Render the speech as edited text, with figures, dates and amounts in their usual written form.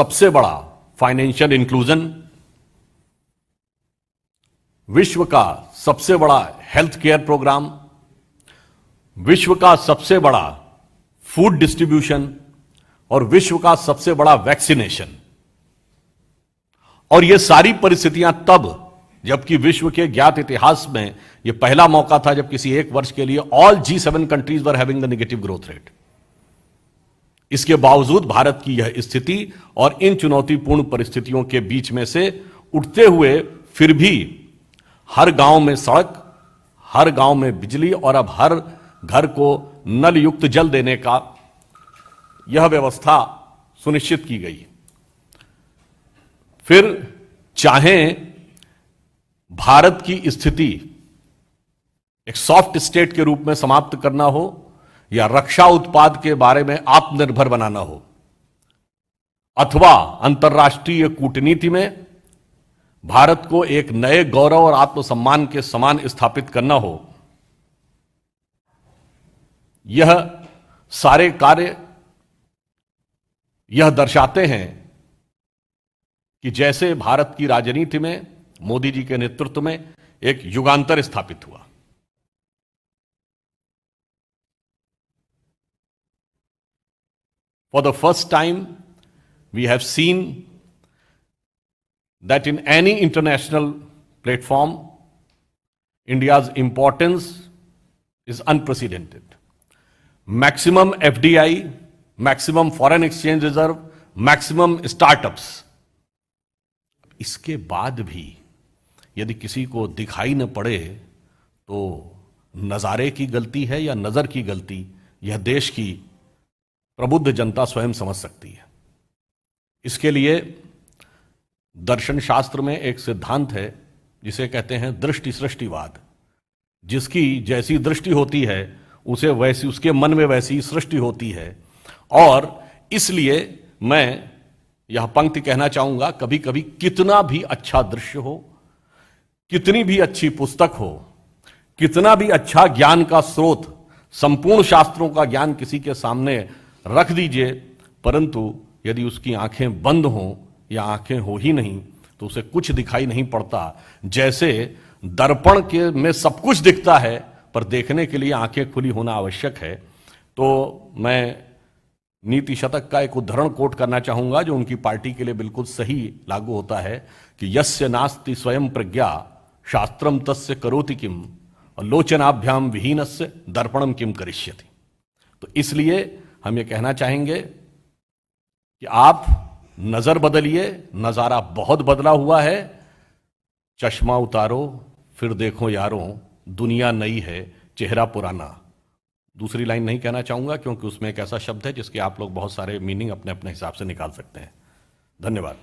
सबसे बड़ा financial inclusion, विश्व का सबसे बड़ा हेल्थ केयर प्रोग्राम, विश्व का सबसे बड़ा फूड डिस्ट्रीब्यूशन और विश्व का सबसे बड़ा वैक्सीनेशन। और ये सारी परिस्थितियां तब, जबकि विश्व के ज्ञात इतिहास में यह पहला मौका था जब किसी एक वर्ष के लिए all G7 countries were having the negative growth rate. इसके बावजूद भारत की यह स्थिति और इन चुनौतीपूर्ण परिस्थितियों के बीच में से उठते हुए फिर भी हर गांव में सड़क, हर गांव में बिजली और अब हर घर को नल युक्त जल देने का यह व्यवस्था सुनिश्चित की गई। फिर चाहे भारत की स्थिति एक सॉफ्ट स्टेट के रूप में समाप्त करना हो या रक्षा उत्पाद के बारे में आत्मनिर्भर बनाना हो, अथवा अंतर्राष्ट्रीय कूटनीति में भारत को एक नए गौरव और आत्मसम्मान के समान स्थापित करना हो, यह सारे कार्य यह दर्शाते हैं कि जैसे भारत की राजनीति में मोदी जी के नेतृत्व में एक युगांतर स्थापित हुआ। For the first time, we have seen that in any international platform, India's importance is unprecedented. Maximum FDI, maximum foreign exchange reserve, maximum startups. इसके बाद भी यदि किसी को दिखाई न पड़े तो नज़ारे की गलती है या नज़र की गलती, यह देश की प्रबुद्ध जनता स्वयं समझ सकती है। इसके लिए दर्शन शास्त्र में एक सिद्धांत है जिसे कहते हैं दृष्टि सृष्टिवाद। जिसकी जैसी दृष्टि होती है उसे वैसी, उसके मन में वैसी सृष्टि होती है। और इसलिए मैं यह पंक्ति कहना चाहूंगा, कभी कभी कितना भी अच्छा दृश्य हो, कितनी भी अच्छी पुस्तक हो, कितना भी अच्छा ज्ञान का स्रोत, संपूर्ण शास्त्रों का ज्ञान किसी के सामने रख दीजिए, परंतु यदि उसकी आंखें बंद हों या आंखें हो ही नहीं तो उसे कुछ दिखाई नहीं पड़ता। जैसे दर्पण के में सब कुछ दिखता है पर देखने के लिए आंखें खुली होना आवश्यक है। तो मैं नीति शतक का एक उद्धरण कोट करना चाहूंगा जो उनकी पार्टी के लिए बिल्कुल सही लागू होता है कि यस्य नास्ति स्वयं प्रज्ञा शास्त्रम तस्य करोति किम लोचनाभ्याम विहीनस्य दर्पणम किम करिष्यति। तो इसलिए हम ये कहना चाहेंगे कि आप नजर बदलिए, नजारा बहुत बदला हुआ है। चश्मा उतारो फिर देखो यारों, दुनिया नई है चेहरा पुराना। दूसरी लाइन नहीं कहना चाहूंगा क्योंकि उसमें एक ऐसा शब्द है जिसके आप लोग बहुत सारे मीनिंग अपने अपने हिसाब से निकाल सकते हैं। धन्यवाद।